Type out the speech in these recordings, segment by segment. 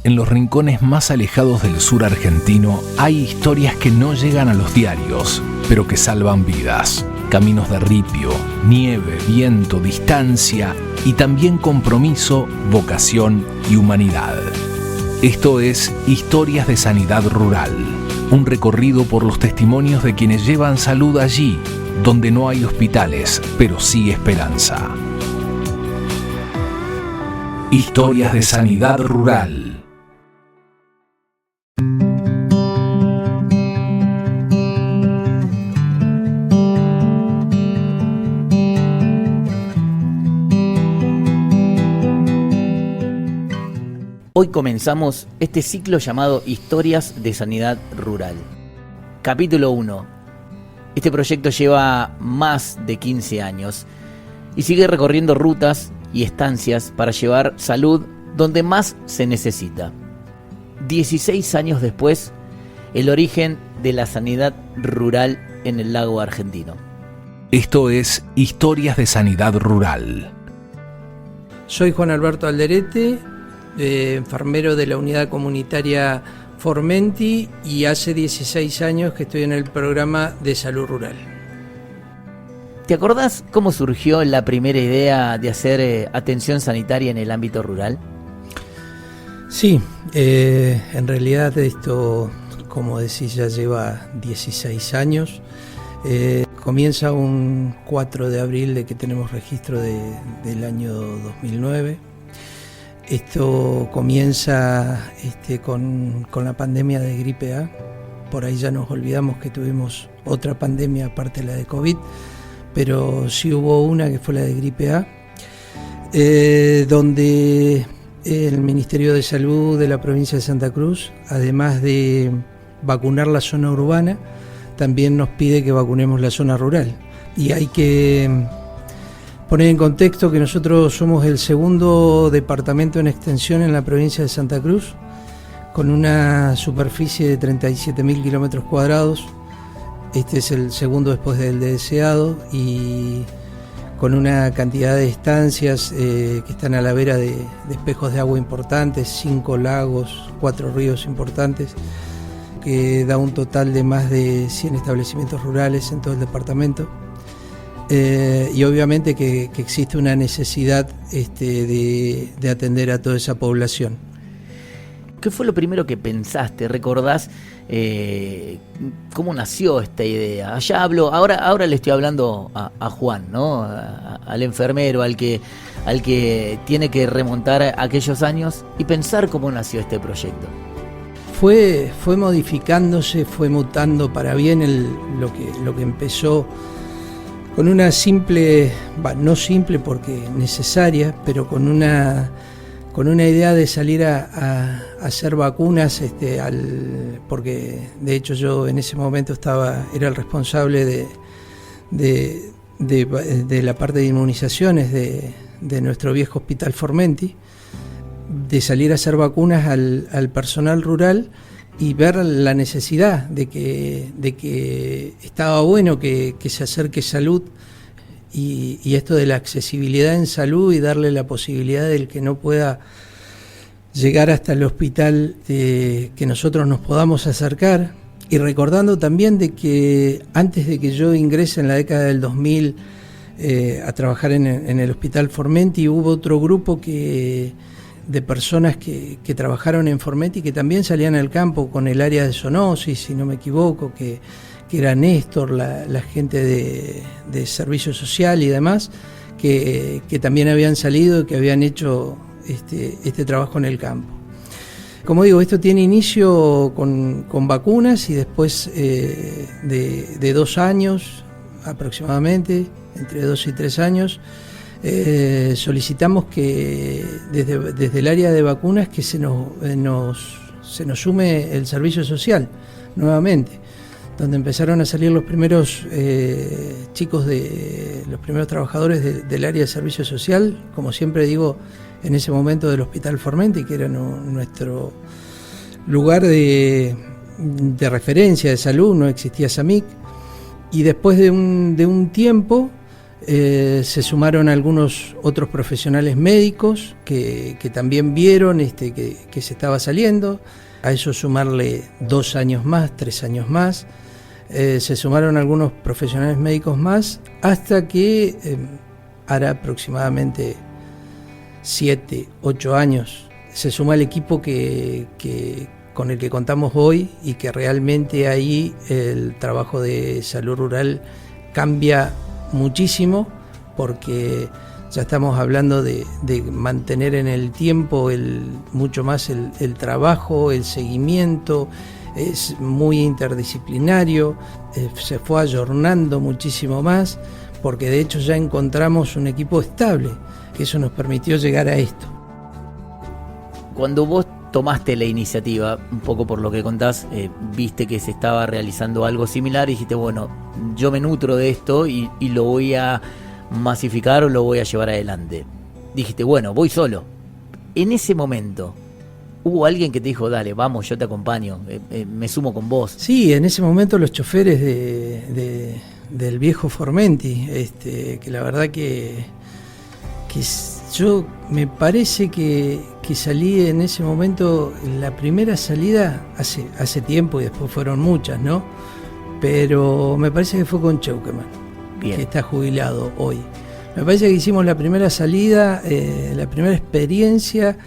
En los rincones más alejados del sur argentino hay historias que no llegan a los diarios, pero que salvan vidas. Caminos de ripio, nieve, viento, distancia y también compromiso, vocación y humanidad. Esto es Historias de Sanidad Rural, un recorrido por los testimonios de quienes llevan salud allí, donde no hay hospitales, pero sí esperanza. Historias de Sanidad Rural. Hoy comenzamos este ciclo llamado Historias de Sanidad Rural. Capítulo 1. Este proyecto lleva más de 15 años y sigue recorriendo rutas y estancias para llevar salud donde más se necesita. 16 años después, el origen de la sanidad rural en el lago argentino. Esto es Historias de Sanidad Rural. Soy Juan Alberto Alderete, enfermero de la unidad comunitaria Formenti, y hace 16 años que estoy en el programa de salud rural. ¿Te acordás cómo surgió la primera idea de hacer atención sanitaria en el ámbito rural? Sí, en realidad esto, como decís, ya lleva 16 años. Comienza un 4 de abril de que tenemos registro del año 2009. Esto comienza con la pandemia de gripe A. Por ahí ya nos olvidamos que tuvimos otra pandemia aparte de la de COVID, pero sí hubo una que fue la de gripe A, donde el Ministerio de Salud de la provincia de Santa Cruz, además de vacunar la zona urbana, también nos pide que vacunemos la zona rural. Y hay que poner en contexto que nosotros somos el segundo departamento en extensión en la provincia de Santa Cruz, con una superficie de 37.000 kilómetros cuadrados. Este es el segundo después del de Deseado, y con una cantidad de estancias que están a la vera de espejos de agua importantes, 5 lagos, 4 ríos importantes, que da un total de más de 100 establecimientos rurales en todo el departamento. Y obviamente que existe una necesidad de atender a toda esa población. ¿Qué fue lo primero que pensaste? ¿Recordás cómo nació esta idea? Ahora le estoy hablando a Juan, ¿no? Al enfermero, al que tiene que remontar aquellos años y pensar cómo nació este proyecto. Fue modificándose, fue mutando para bien lo que empezó con una simple, no simple porque necesaria, pero con una idea de salir a hacer vacunas, porque de hecho yo en ese momento era el responsable de la parte de inmunizaciones de nuestro viejo hospital Formenti, de salir a hacer vacunas al personal rural y ver la necesidad de que estaba bueno que se acerque salud y esto de la accesibilidad en salud, y darle la posibilidad del que no pueda llegar hasta el hospital, que nosotros nos podamos acercar. Y recordando también de que antes de que yo ingrese en la década del 2000 a trabajar en el hospital Formenti, hubo otro grupo de personas que trabajaron en Formenti, que también salían al campo con el área de zoonosis, si no me equivoco, que era Néstor, la gente de servicio social y demás, que también habían salido y que habían hecho este trabajo en el campo. Como digo, esto tiene inicio con vacunas, y después de 2 años aproximadamente, entre 2 y 3 años, solicitamos que desde el área de vacunas que se nos sume el servicio social nuevamente, donde empezaron a salir los primeros chicos, los primeros trabajadores del área de servicio social, como siempre digo, en ese momento del hospital Formenti, que era nuestro lugar de referencia de salud. No existía SAMIC, y después de un tiempo Se sumaron algunos otros profesionales médicos que también vieron que se estaba saliendo. A eso sumarle 2 años más, 3 años más. Se sumaron algunos profesionales médicos más hasta que hará aproximadamente 7, 8 años se suma el equipo con el que contamos hoy, y que realmente ahí el trabajo de salud rural cambia muchísimo, porque ya estamos hablando de mantener en el tiempo mucho más el trabajo, el seguimiento. Es muy interdisciplinario, se fue ayornando muchísimo más, porque de hecho ya encontramos un equipo estable, que eso nos permitió llegar a esto. Cuando vos tomaste la iniciativa, un poco por lo que contás, viste que se estaba realizando algo similar y dijiste, bueno, yo me nutro de esto y lo voy a masificar o lo voy a llevar adelante. Dijiste, bueno, voy solo. En ese momento, ¿hubo alguien que te dijo, dale, vamos, yo te acompaño, me sumo con vos? Sí, en ese momento los choferes del viejo Formenti, que la verdad que yo me parece que salí en ese momento, la primera salida hace tiempo, y después fueron muchas, ¿no? Pero me parece que fue con Cheuqueman, que está jubilado hoy. Me parece que hicimos la primera salida, la primera experiencia,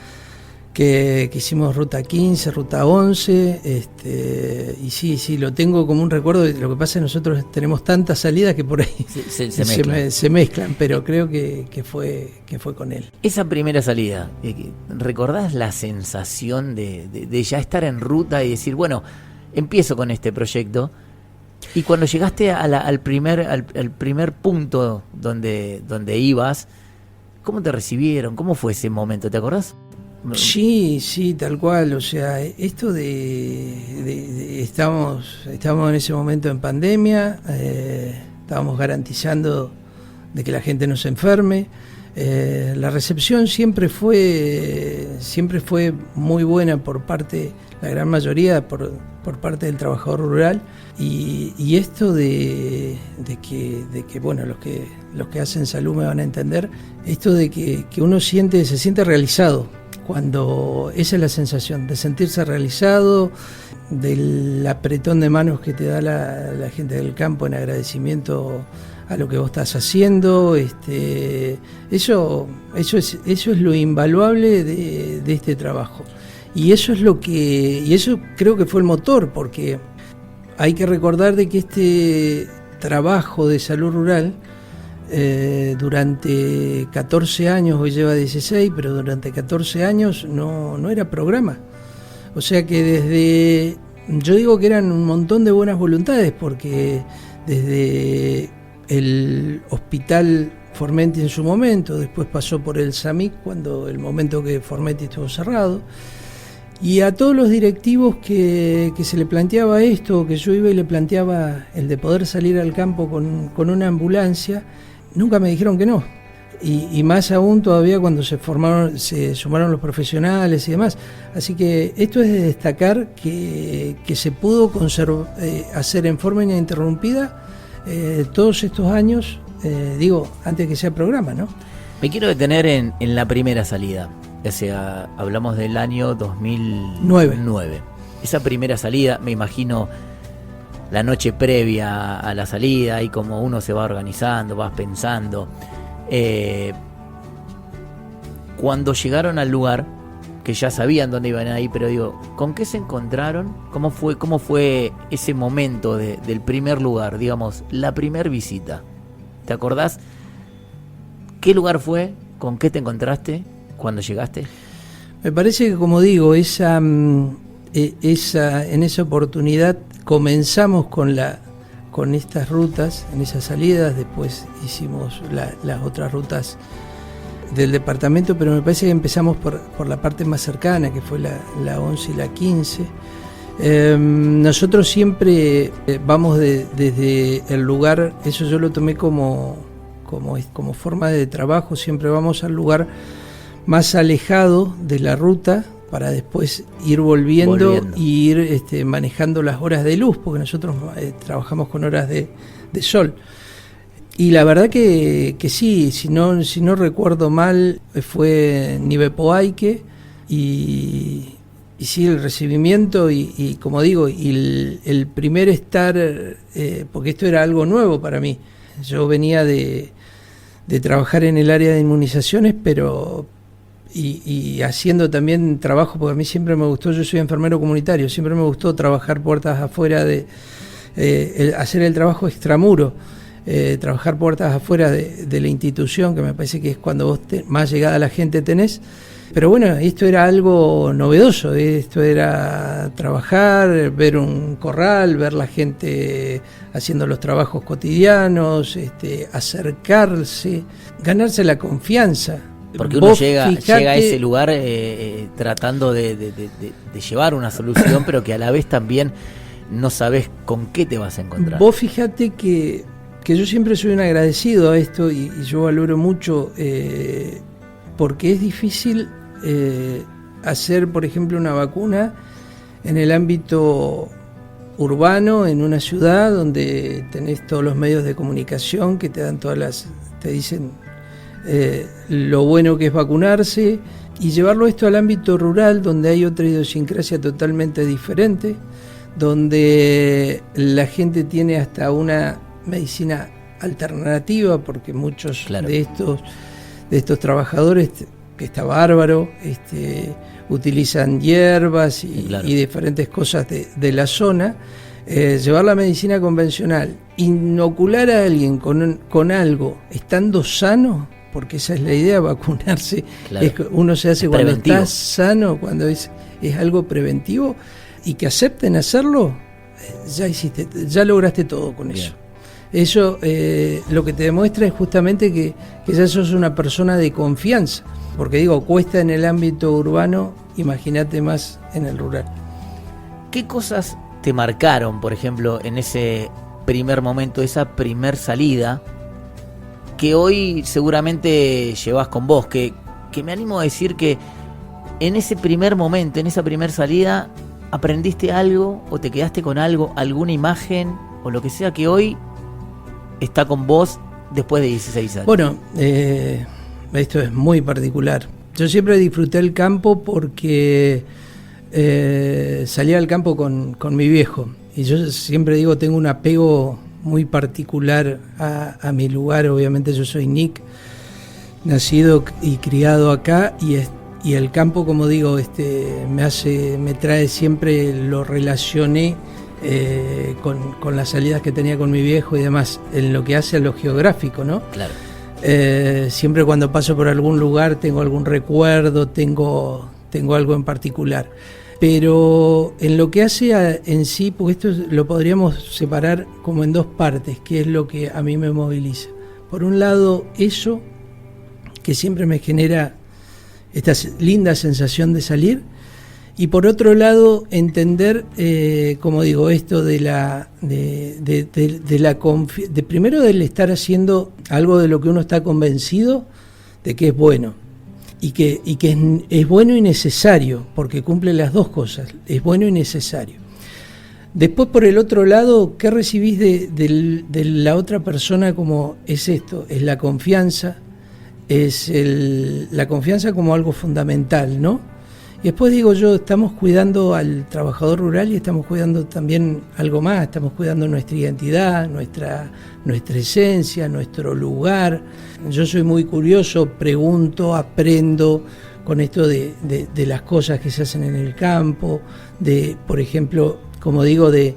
que hicimos ruta 15, ruta 11, y sí, lo tengo como un recuerdo. Lo que pasa es que nosotros tenemos tantas salidas que por ahí se mezclan, pero creo que fue con él. Esa primera salida, ¿recordás la sensación de ya estar en ruta y decir, bueno, empiezo con este proyecto? Y cuando llegaste al primer punto donde ibas, ¿cómo te recibieron? ¿Cómo fue ese momento? ¿Te acordás? Sí, tal cual. O sea, esto estábamos en ese momento en pandemia, estábamos garantizando de que la gente no se enferme. La recepción siempre fue muy buena por parte, la gran mayoría, por parte del trabajador rural, y esto de que bueno, los que hacen salud me van a entender, esto de que uno se siente realizado. Cuando esa es la sensación de sentirse realizado, del apretón de manos que te da la gente del campo en agradecimiento a lo que vos estás haciendo, eso es lo invaluable de este trabajo, y eso creo que fue el motor, porque hay que recordar de que este trabajo de salud rural durante 14 años, hoy lleva 16, pero durante 14 años no era programa. O sea que yo digo que eran un montón de buenas voluntades, porque desde el hospital Formenti en su momento, después pasó por el SAMIC el momento que Formenti estuvo cerrado, y a todos los directivos que se le planteaba esto, que yo iba y le planteaba el de poder salir al campo con una ambulancia, nunca me dijeron que no, y más aún todavía cuando se sumaron los profesionales y demás. Así que esto es de destacar que se pudo hacer en forma ininterrumpida todos estos años, antes que sea programa, ¿no? Me quiero detener en la primera salida, o sea, hablamos del año 2009. Esa primera salida, me imagino la noche previa a la salida, y como uno se va organizando, vas pensando. Cuando llegaron al lugar, que ya sabían dónde iban a ir, pero digo, ¿con qué se encontraron? ¿Cómo fue ese momento del primer lugar, digamos, la primer visita? ¿Te acordás? ¿Qué lugar fue? ¿Con qué te encontraste cuando llegaste? Me parece que, como digo, en esa oportunidad comenzamos con estas rutas, en esas salidas. Después hicimos las otras rutas del departamento, pero me parece que empezamos por la parte más cercana, que fue la 11 y la 15. Nosotros siempre vamos desde el lugar, eso yo lo tomé como forma de trabajo, siempre vamos al lugar más alejado de la ruta, para después ir volviendo y ir manejando las horas de luz, porque nosotros trabajamos con horas de sol. Y la verdad que sí, si no recuerdo mal, fue Nivepoaique y sí, el recibimiento y como digo, y el primer estar, porque esto era algo nuevo para mí. Yo venía de trabajar en el área de inmunizaciones, pero y haciendo también trabajo, porque a mí siempre me gustó, yo soy enfermero comunitario, siempre me gustó trabajar puertas afuera hacer el trabajo extramuro. Trabajar puertas afuera de la institución, que me parece que es cuando vos más llegada a la gente tenés. Pero bueno, esto era algo novedoso, esto era trabajar, ver un corral, ver la gente haciendo los trabajos cotidianos, acercarse, ganarse la confianza. Porque uno llega a ese lugar tratando de llevar una solución, pero que a la vez también no sabes con qué te vas a encontrar. Vos fíjate que yo siempre soy un agradecido a esto y yo valoro mucho porque es difícil hacer, por ejemplo, una vacuna en el ámbito urbano, en una ciudad donde tenés todos los medios de comunicación que te dan te dicen lo bueno que es vacunarse, y llevarlo esto al ámbito rural donde hay otra idiosincrasia totalmente diferente, donde la gente tiene hasta una medicina alternativa, porque muchos claro. de estos trabajadores, que está bárbaro, utilizan hierbas claro. y diferentes cosas de la zona. Llevar la medicina convencional, inocular a alguien con algo estando sano, porque esa es la idea, vacunarse, claro. Uno se hace cuando preventivo. está sano, cuando es algo preventivo, y que acepten hacerlo, ya lograste todo con Bien. eso. Eso lo que te demuestra es justamente que ya sos una persona de confianza, porque digo, cuesta en el ámbito urbano, imagínate más en el rural. ¿Qué cosas te marcaron, por ejemplo, en ese primer momento, esa primer salida, que hoy seguramente llevas con vos, que me animo a decir que en ese primer momento, en esa primer salida, aprendiste algo o te quedaste con algo, alguna imagen o lo que sea que hoy está con vos después de 16 años? Bueno, esto es muy particular. Yo siempre disfruté el campo porque salía al campo con mi viejo. Y yo siempre digo, tengo un apego muy particular a mi lugar. Obviamente yo soy Nick, nacido y criado acá, y el campo, como digo, me trae siempre, lo relacioné con las salidas que tenía con mi viejo y demás, en lo que hace a lo geográfico, ¿no? Claro. Siempre cuando paso por algún lugar tengo algún recuerdo, tengo algo en particular. Pero en lo que hace en sí, porque esto lo podríamos separar como en dos partes, que es lo que a mí me moviliza. Por un lado, eso que siempre me genera esta linda sensación de salir, y por otro lado entender, como digo, esto primero del estar haciendo algo de lo que uno está convencido de que es bueno, y que es bueno y necesario, porque cumple las dos cosas, es bueno y necesario. Después, por el otro lado, ¿qué recibís de la otra persona? Como es esto, es la confianza, es la confianza como algo fundamental, ¿no? Y después digo yo, estamos cuidando al trabajador rural y estamos cuidando también algo más, estamos cuidando nuestra identidad, nuestra esencia, nuestro lugar. Yo soy muy curioso, pregunto, aprendo con esto de las cosas que se hacen en el campo, por ejemplo, como digo, de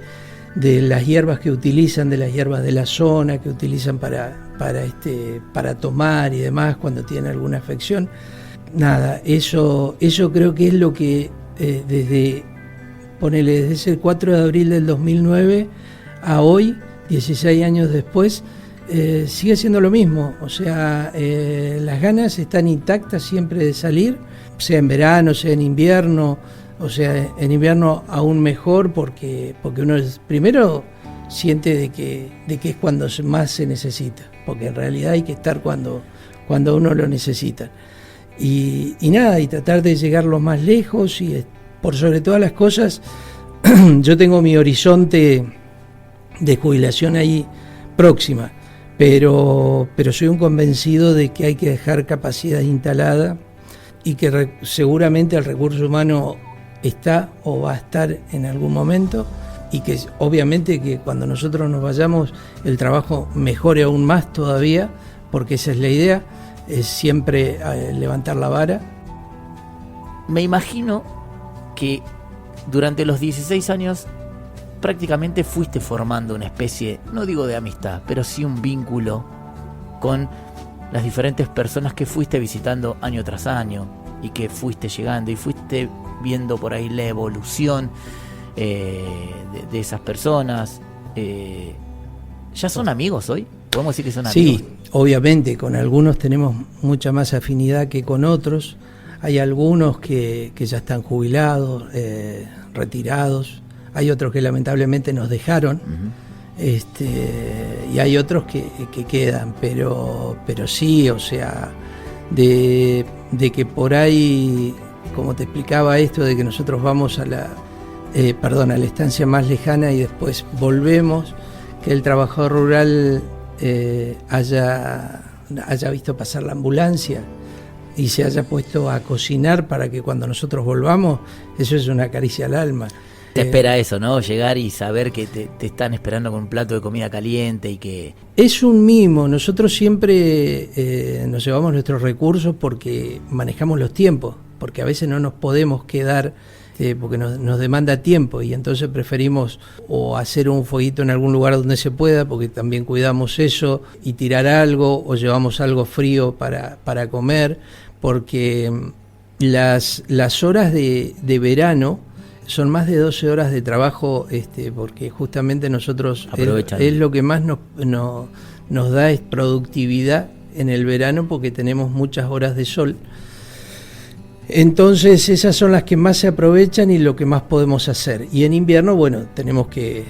las hierbas que utilizan, de las hierbas de la zona que utilizan para tomar y demás cuando tienen alguna afección. Nada, eso creo que es lo que desde el 4 de abril del 2009 a hoy, 16 años después, sigue siendo lo mismo. O sea, las ganas están intactas siempre de salir, sea en verano, sea en invierno. O sea, en invierno aún mejor porque uno primero siente de que es cuando más se necesita, porque en realidad hay que estar cuando uno lo necesita. Y nada, y tratar de llegar lo más lejos y por sobre todas las cosas, yo tengo mi horizonte de jubilación ahí próxima, pero soy un convencido de que hay que dejar capacidad instalada y que seguramente el recurso humano está o va a estar en algún momento, y que obviamente que cuando nosotros nos vayamos el trabajo mejore aún más todavía, porque esa es la idea, es siempre levantar la vara. Me imagino que durante los 16 años prácticamente fuiste formando una especie, no digo de amistad, pero sí un vínculo con las diferentes personas que fuiste visitando año tras año y que fuiste llegando y fuiste viendo por ahí la evolución de esas personas. ¿Ya son amigos hoy? ¿Podemos decir que son amigos? Sí, obviamente, con algunos tenemos mucha más afinidad que con otros. Hay algunos que ya están jubilados, retirados. Hay otros que lamentablemente nos dejaron. Uh-huh. Y hay otros que quedan, pero sí, o sea, de que por ahí, como te explicaba esto, de que nosotros vamos a la estancia más lejana y después volvemos, que el trabajador rural haya visto pasar la ambulancia y se haya puesto a cocinar para que cuando nosotros volvamos, eso es una caricia al alma. Te espera eso, ¿no? Llegar y saber que te están esperando con un plato de comida caliente y que... Es un mimo. Nosotros siempre nos llevamos nuestros recursos porque manejamos los tiempos, porque a veces no nos podemos quedar porque nos demanda tiempo, y entonces preferimos o hacer un fueguito en algún lugar donde se pueda, porque también cuidamos eso, y tirar algo, o llevamos algo frío para comer, porque las horas de verano son más de 12 horas de trabajo, porque justamente nosotros es lo que más nos da es productividad en el verano, porque tenemos muchas horas de sol. Entonces esas son las que más se aprovechan y lo que más podemos hacer. Y en invierno, bueno, tenemos que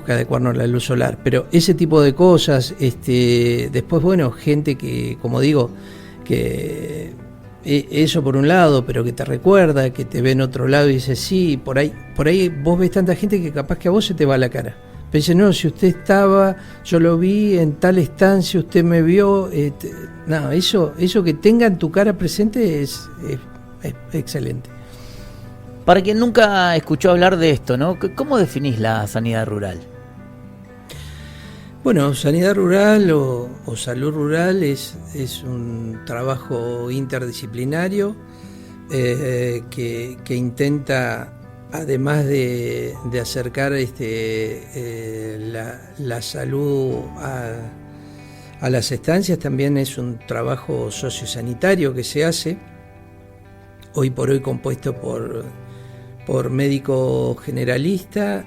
adecuarnos a la luz solar. Pero ese tipo de cosas, después, bueno, gente que, como digo, que eso por un lado, pero que te recuerda, que te ve en otro lado y dice, sí, por ahí vos ves tanta gente que capaz que a vos se te va la cara. Pero dice, no, si usted estaba, yo lo vi en tal estancia, usted me vio. No, eso que tenga en tu cara presente es excelente. Para quien nunca escuchó hablar de esto, ¿no? ¿Cómo definís la sanidad rural? Bueno, sanidad rural o salud rural es un trabajo interdisciplinario que intenta, además de acercar la salud a las estancias, también es un trabajo sociosanitario que se hace hoy por hoy, compuesto por médico generalista,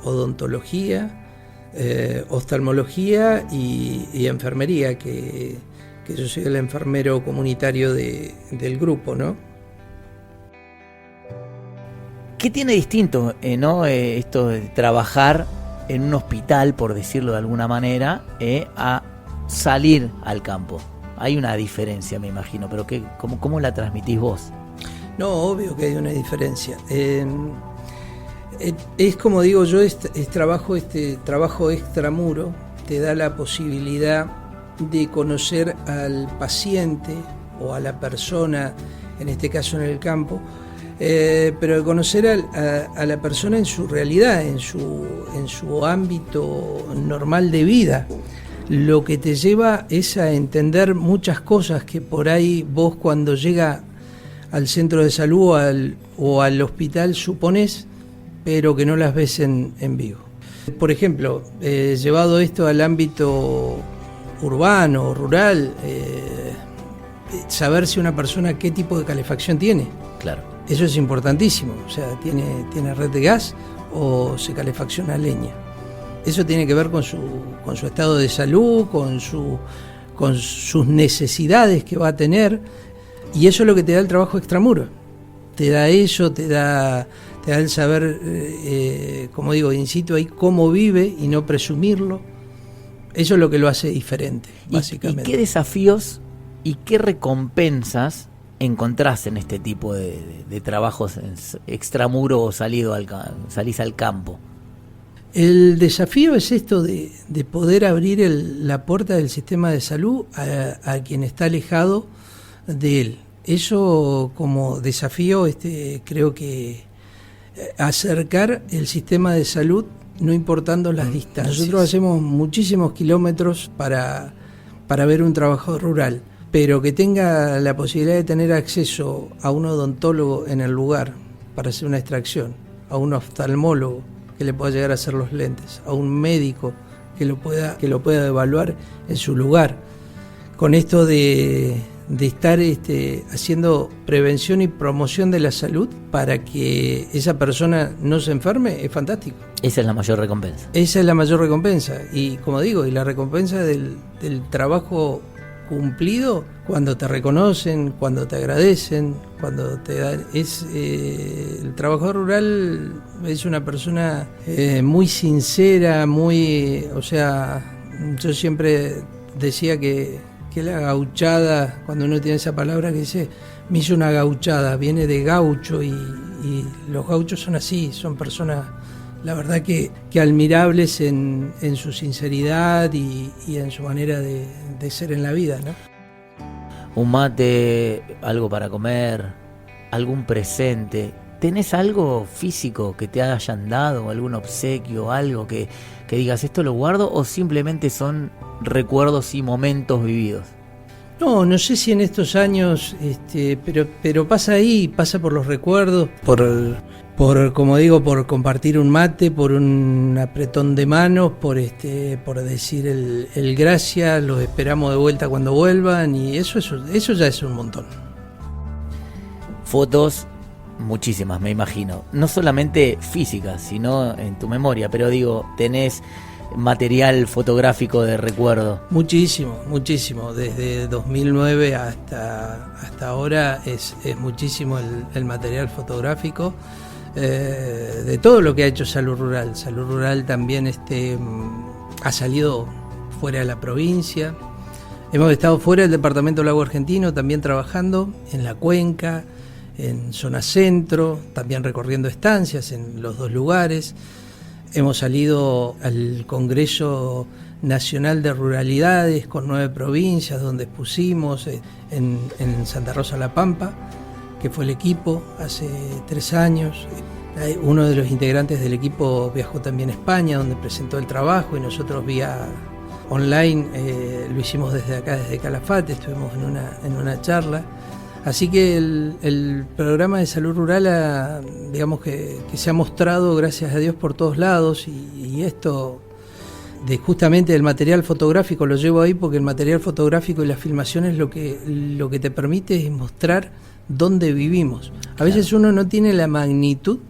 odontología, oftalmología y enfermería, que yo soy el enfermero comunitario del grupo, ¿no? ¿Qué tiene distinto, esto de trabajar en un hospital, por decirlo de alguna manera, a salir al campo? Hay una diferencia, me imagino, pero ¿cómo la transmitís vos? No, obvio que hay una diferencia. Es como digo yo, trabajo extramuro te da la posibilidad de conocer al paciente o a la persona, en este caso en el campo, pero de conocer a la persona en su realidad, en su ámbito normal de vida. Lo que te lleva es a entender muchas cosas que por ahí vos, cuando llega al centro de salud o al hospital, suponés, pero que no las ves en vivo. Por ejemplo, llevado esto al ámbito urbano o rural, saber si una persona qué tipo de calefacción tiene. Claro. Eso es importantísimo. O sea, ¿tiene red de gas o se calefacciona a leña? Eso tiene que ver con su estado de salud, con sus necesidades que va a tener, y eso es lo que te da el trabajo extramuro. Te da eso, te da el saber, como digo, in situ ahí cómo vive y no presumirlo. Eso es lo que lo hace diferente, básicamente. ¿Y qué desafíos y qué recompensas encontrás en este tipo de trabajos extramuro o salís al campo? El desafío es esto de poder abrir la puerta del sistema de salud a quien está alejado de él. Eso como desafío creo que acercar el sistema de salud no importando las distancias. Nosotros hacemos muchísimos kilómetros para ver un trabajador rural, pero que tenga la posibilidad de tener acceso a un odontólogo en el lugar para hacer una extracción, a un oftalmólogo que le pueda llegar a hacer los lentes, a un médico que lo pueda evaluar en su lugar. Con esto de estar haciendo prevención y promoción de la salud para que esa persona no se enferme, es fantástico. Esa es la mayor recompensa. Esa es la mayor recompensa. Y como digo, y la recompensa del trabajo cumplido, cuando te reconocen, cuando te agradecen, cuando te dan... el trabajador rural es una persona muy sincera, o sea, yo siempre decía que la gauchada, cuando uno tiene esa palabra que dice, me hizo una gauchada, viene de gaucho y los gauchos son así, son personas, la verdad que admirables en su sinceridad y en su manera de ser en la vida, ¿no? Un mate, algo para comer, algún presente. ¿Tenés algo físico que te hayan dado, algún obsequio, algo que digas esto lo guardo, o simplemente son recuerdos y momentos vividos? No sé si en estos años, pero pasa ahí, pasa por los recuerdos, por como digo, por compartir un mate, por un apretón de manos, por decir el gracias, los esperamos de vuelta cuando vuelvan, y eso ya es un montón. Fotos, muchísimas, me imagino. No solamente físicas, sino en tu memoria, pero digo, tenés material fotográfico de recuerdo. Muchísimo. Desde 2009 hasta ahora es muchísimo el material fotográfico de todo lo que ha hecho Salud Rural. Salud Rural también ha salido fuera de la provincia. Hemos estado fuera del departamento del Lago Argentino, también trabajando en la cuenca, en zona centro, también recorriendo estancias en los dos lugares. Hemos salido al Congreso Nacional de Ruralidades con 9 provincias, donde expusimos en Santa Rosa La Pampa, que fue el equipo hace 3 años. Uno de los integrantes del equipo viajó también a España, donde presentó el trabajo, y nosotros vía online lo hicimos desde acá, desde Calafate, estuvimos en una charla. Así que el programa de salud rural, digamos que se ha mostrado, gracias a Dios, por todos lados, y esto de justamente el material fotográfico lo llevo ahí porque el material fotográfico y la filmación es lo que te permite es mostrar dónde vivimos. A veces uno no tiene la magnitud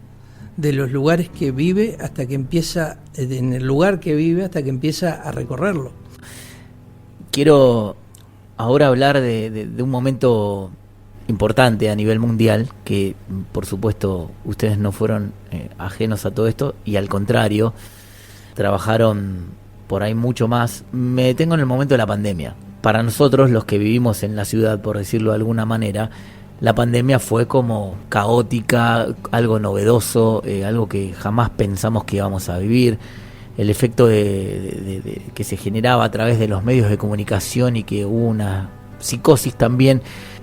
de los lugares que vive hasta que empieza, en el lugar que vive hasta que empieza a recorrerlo. Quiero ahora hablar de un momento importante a nivel mundial, que por supuesto ustedes no fueron ajenos a todo esto, y al contrario, trabajaron por ahí mucho más. Me detengo en el momento de la pandemia. Para nosotros, los que vivimos en la ciudad, por decirlo de alguna manera, la pandemia fue como caótica, algo novedoso, algo que jamás pensamos que íbamos a vivir. El efecto que se generaba a través de los medios de comunicación, y que hubo una psicosis también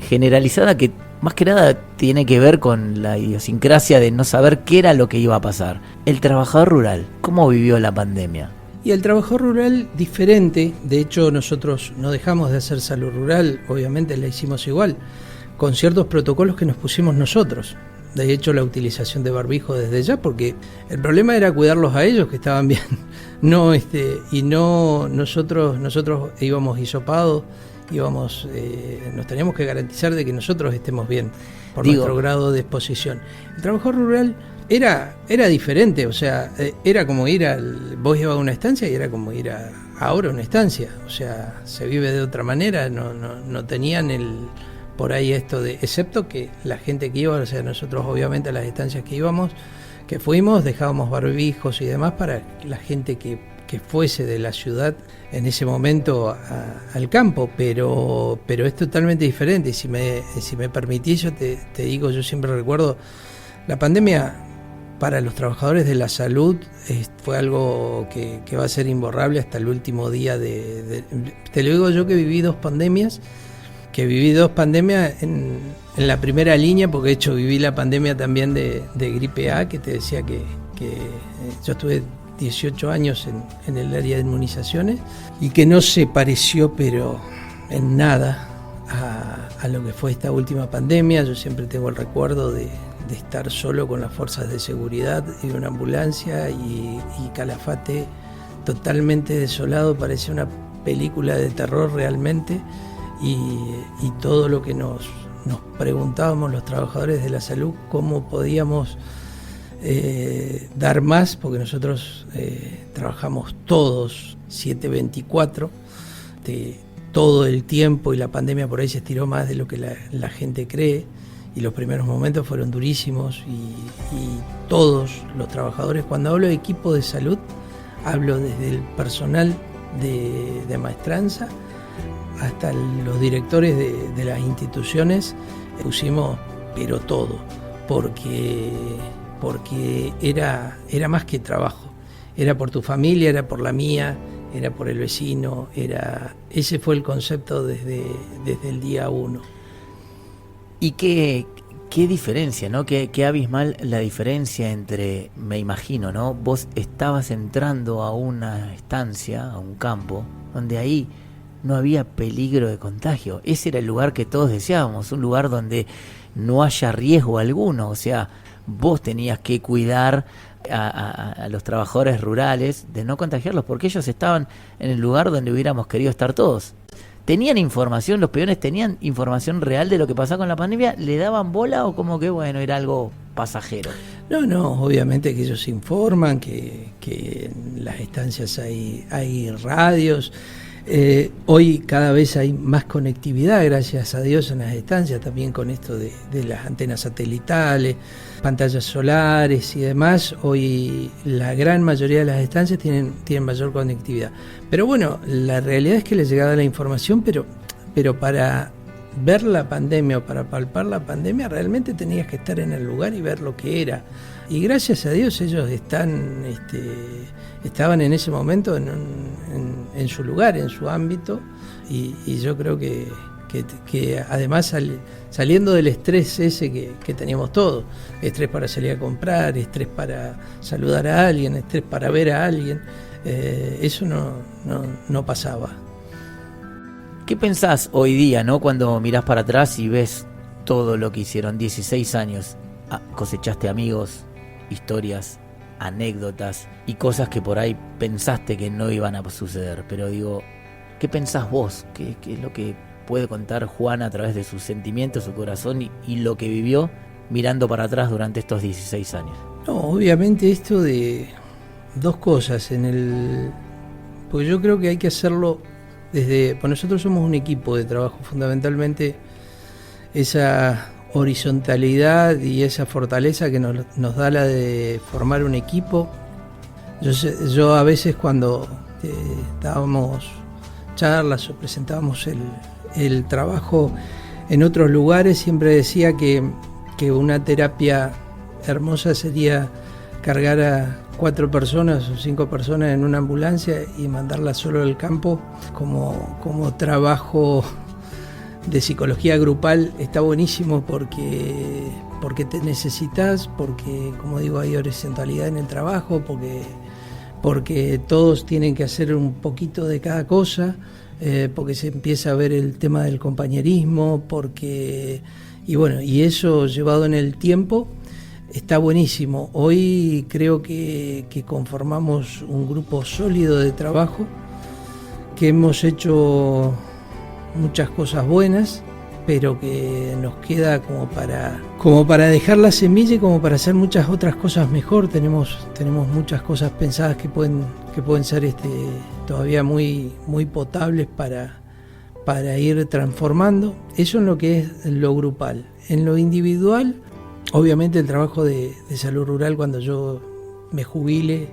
generalizada que más que nada tiene que ver con la idiosincrasia de no saber qué era lo que iba a pasar. El trabajador rural, ¿cómo vivió la pandemia? Y el trabajador rural diferente. De hecho, nosotros no dejamos de hacer salud rural, obviamente la hicimos igual, con ciertos protocolos que nos pusimos nosotros. De hecho, la utilización de barbijo desde ya, porque el problema era cuidarlos a ellos, que estaban bien. Nosotros íbamos hisopados, nos teníamos que garantizar de que nosotros estemos bien por nuestro grado de exposición. El trabajador rural era diferente, o sea, era como vos ibas a una estancia y era como ir ahora a una estancia, o sea, se vive de otra manera, no tenían por ahí esto excepto que la gente que iba, o sea, nosotros obviamente a las estancias que fuimos, dejábamos barbijos y demás para la gente que fuese de la ciudad en ese momento al campo, pero es totalmente diferente. Y si me permitís, yo te digo, yo siempre recuerdo la pandemia. para los trabajadores de la salud fue algo que va a ser imborrable hasta el último día te lo digo yo que viví dos pandemias en la primera línea, porque de hecho viví la pandemia también de gripe A, que te decía que yo estuve 18 años en el área de inmunizaciones y que no se pareció pero en nada a lo que fue esta última pandemia. Yo siempre tengo el recuerdo de estar solo con las fuerzas de seguridad y una ambulancia y Calafate totalmente desolado, parecía una película de terror realmente, y todo lo que nos preguntábamos los trabajadores de la salud, cómo podíamos dar más, porque nosotros trabajamos todos 7/24 todo el tiempo, y la pandemia por ahí se estiró más de lo que la gente cree, y los primeros momentos fueron durísimos, y todos los trabajadores, cuando hablo de equipo de salud, hablo desde el personal de maestranza hasta los directores de las instituciones, pusimos pero todo, porque era más que trabajo, era por tu familia, era por la mía, era por el vecino, ese fue el concepto desde el día 1. Y qué diferencia, ¿no? Qué abismal la diferencia entre, me imagino, ¿no? Vos estabas entrando a una estancia, a un campo, donde ahí no había peligro de contagio. Ese era el lugar que todos deseábamos, un lugar donde no haya riesgo alguno. O sea, vos tenías que cuidar a los trabajadores rurales de no contagiarlos, porque ellos estaban en el lugar donde hubiéramos querido estar todos. ¿Tenían información, los peones tenían información real de lo que pasaba con la pandemia? ¿Le daban bola o como que, bueno, era algo pasajero? No, obviamente que ellos informan, que en las estancias hay radios. Hoy cada vez hay más conectividad, gracias a Dios, en las estancias, también con esto de las antenas satelitales, pantallas solares y demás. Hoy la gran mayoría de las estancias tienen mayor conectividad. Pero bueno, la realidad es que les llegaba la información, pero para ver la pandemia o para palpar la pandemia realmente tenías que estar en el lugar y ver lo que era. Y gracias a Dios ellos estaban en ese momento en su lugar, en su ámbito, y yo creo que además saliendo del estrés ese que teníamos todos, estrés para salir a comprar, estrés para saludar a alguien, estrés para ver a alguien, eso no pasaba. ¿Qué pensás hoy día, no, cuando mirás para atrás y ves todo lo que hicieron? 16 años, cosechaste amigos, historias, anécdotas y cosas que por ahí pensaste que no iban a suceder. Pero digo, ¿qué pensás vos? ¿Qué es lo que puede contar Juan a través de sus sentimientos, su corazón y lo que vivió mirando para atrás durante estos 16 años? No, obviamente esto de dos cosas, porque yo creo que hay que hacerlo pues nosotros somos un equipo de trabajo, fundamentalmente esa horizontalidad y esa fortaleza que nos da la de formar un equipo. Yo a veces cuando dábamos charlas o presentábamos el trabajo en otros lugares, siempre decía que una terapia hermosa sería cargar a 4 personas o 5 personas en una ambulancia y mandarlas solo al campo como trabajo de psicología grupal. Está buenísimo porque te necesitas, porque, como digo, hay horizontalidad en el trabajo, porque todos tienen que hacer un poquito de cada cosa, porque se empieza a ver el tema del compañerismo, y eso llevado en el tiempo está buenísimo. Hoy creo que conformamos un grupo sólido de trabajo, que hemos hecho muchas cosas buenas, pero que nos queda como para dejar la semilla y como para hacer muchas otras cosas mejor. Tenemos muchas cosas pensadas que pueden ser todavía muy, muy potables para ir transformando. Eso en lo que es lo grupal. En lo individual, obviamente el trabajo de salud rural, cuando yo me jubile,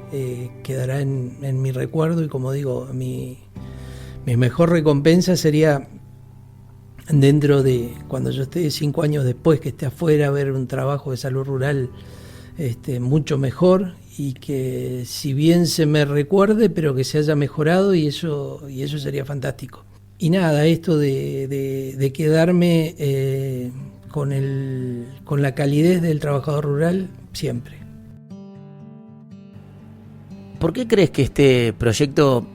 quedará en mi recuerdo, y como digo, mi mejor recompensa sería dentro de, cuando yo esté 5 años después, que esté afuera, ver un trabajo de salud rural mucho mejor, y que si bien se me recuerde, pero que se haya mejorado, y eso sería fantástico. Y nada, esto de quedarme con la calidez del trabajador rural siempre. ¿Por qué crees que este proyecto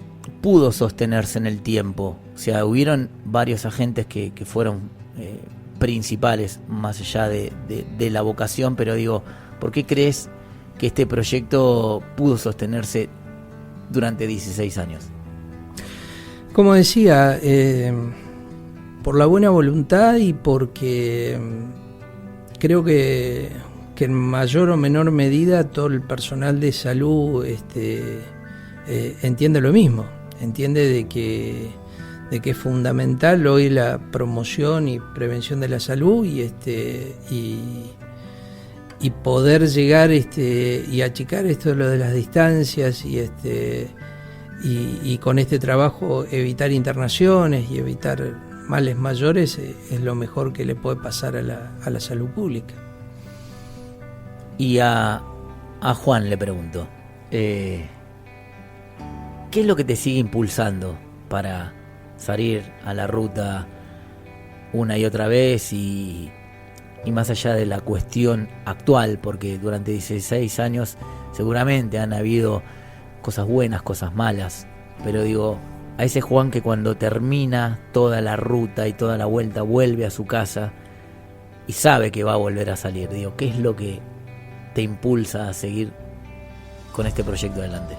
pudo sostenerse en el tiempo? O sea, hubieron varios agentes que fueron principales, más allá de la vocación, pero digo, ¿por qué crees que este proyecto pudo sostenerse durante 16 años? Como decía, por la buena voluntad, y porque creo que en mayor o menor medida todo el personal de salud entiende lo mismo, entiende de que es fundamental hoy la promoción y prevención de la salud, y poder llegar y achicar esto de lo de las distancias, y con este trabajo evitar internaciones y evitar males mayores es lo mejor que le puede pasar a la salud pública. Y a Juan le pregunto, ¿qué es lo que te sigue impulsando para salir a la ruta una y otra vez, y más allá de la cuestión actual? Porque durante 16 años seguramente han habido cosas buenas, cosas malas, pero digo, a ese Juan que cuando termina toda la ruta y toda la vuelta vuelve a su casa y sabe que va a volver a salir, digo, ¿qué es lo que te impulsa a seguir con este proyecto adelante?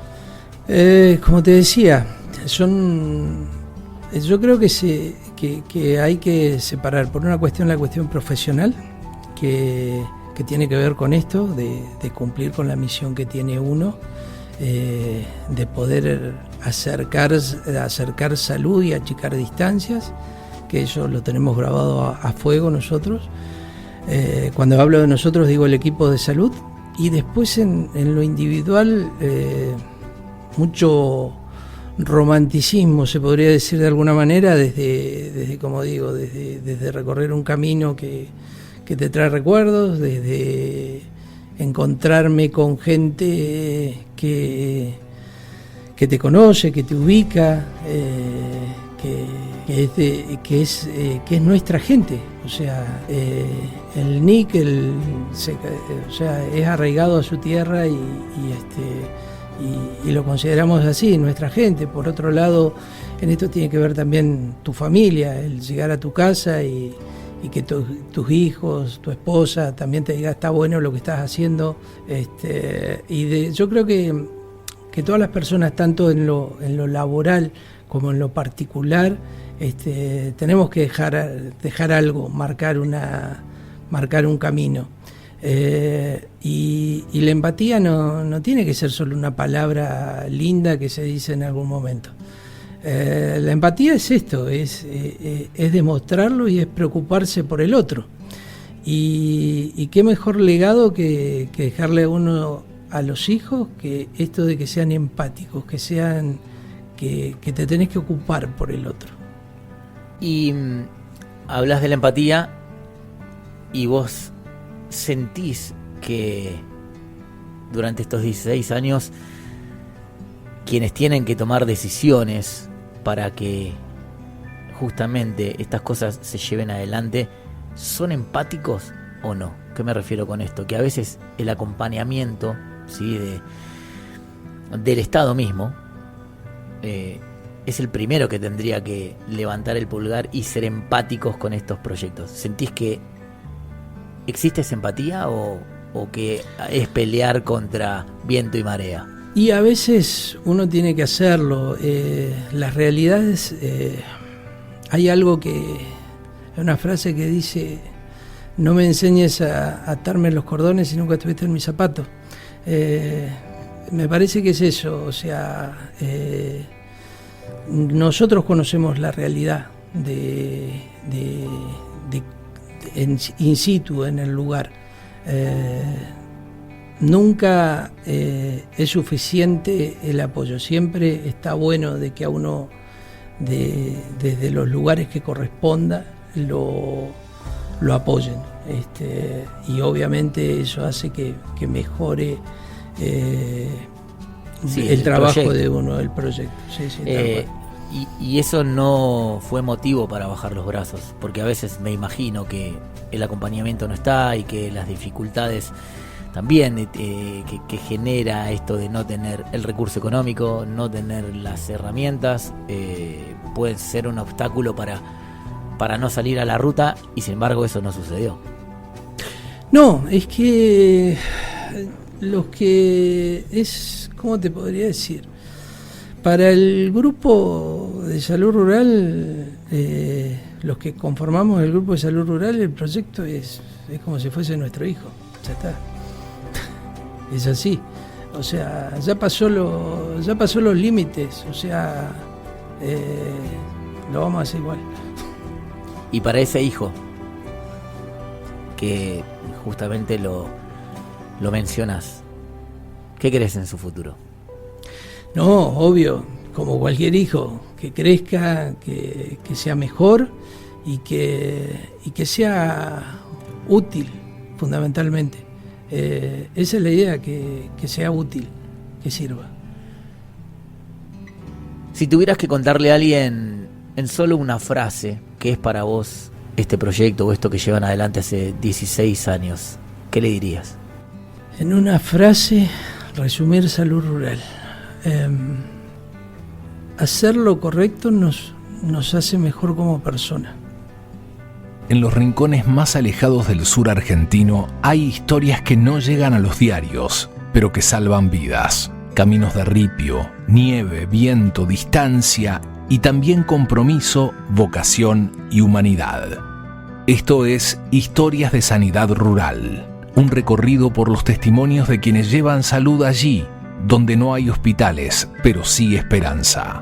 Como te decía, yo creo que hay que separar, por una cuestión, la cuestión profesional, que tiene que ver con esto, de cumplir con la misión que tiene uno, de poder acercar salud y achicar distancias, que eso lo tenemos grabado a fuego nosotros. Cuando hablo de nosotros digo el equipo de salud, y después en lo individual mucho romanticismo, se podría decir de alguna manera, desde como digo, desde recorrer un camino que te trae recuerdos, desde encontrarme con gente que te conoce, que te ubica, que es nuestra gente. O sea, el Nick es arraigado a su tierra, y lo consideramos así, nuestra gente. Por otro lado, en esto tiene que ver también tu familia, el llegar a tu casa y que tus hijos, tu esposa también te diga está bueno lo que estás haciendo. Yo creo que todas las personas, tanto en lo laboral como en lo particular, tenemos que dejar algo, marcar un camino. Y la empatía no tiene que ser solo una palabra linda que se dice en algún momento. La empatía es esto, es demostrarlo, y es preocuparse por el otro. Y qué mejor legado que dejarle a uno, a los hijos, que esto de que sean empáticos, que te tenés que ocupar por el otro. Y hablas de la empatía, y vos sentís que durante estos 16 años quienes tienen que tomar decisiones para que justamente estas cosas se lleven adelante son empáticos o no. ¿Qué me refiero con esto? Que a veces el acompañamiento, ¿sí?, del Estado mismo es el primero que tendría que levantar el pulgar y ser empáticos con estos proyectos. ¿Sentís que existe esa empatía o que es pelear contra viento y marea? Y a veces uno tiene que hacerlo. Las realidades, hay algo una frase que dice: no me enseñes a atarme los cordones si nunca estuviste en mis zapatos. Me parece que es eso. O sea, nosotros conocemos la realidad in situ, en el lugar. Nunca es suficiente el apoyo. Siempre está bueno de que a uno, desde los lugares que corresponda, lo apoyen. y obviamente eso hace que mejore el trabajo proyecto. De uno, el proyecto. Y eso no fue motivo para bajar los brazos, porque a veces me imagino que el acompañamiento no está y que las dificultades también que genera esto de no tener el recurso económico, no tener las herramientas, puede ser un obstáculo para no salir a la ruta, y sin embargo eso no sucedió. No, es que los que es, ¿cómo te podría decir? Para el grupo de salud rural, los que conformamos el grupo de salud rural, el proyecto es como si fuese nuestro hijo, ya está. Es así, o sea, ya pasó los límites, o sea, lo vamos a hacer igual. Y para ese hijo, que justamente lo mencionas, ¿qué crees en su futuro? No, obvio, como cualquier hijo, que crezca, que sea mejor y que sea útil, fundamentalmente. Esa es la idea, que sea útil, que sirva. Si tuvieras que contarle a alguien en solo una frase qué es para vos este proyecto o esto que llevan adelante hace 16 años, ¿qué le dirías? En una frase, resumir salud rural. Hacer lo correcto nos hace mejor como persona. En los rincones más alejados del sur argentino hay historias que no llegan a los diarios, pero que salvan vidas. Caminos de ripio, nieve, viento, distancia y también compromiso, vocación y humanidad. Esto es Historias de Sanidad Rural, un recorrido por los testimonios de quienes llevan salud allí, donde no hay hospitales, pero sí esperanza.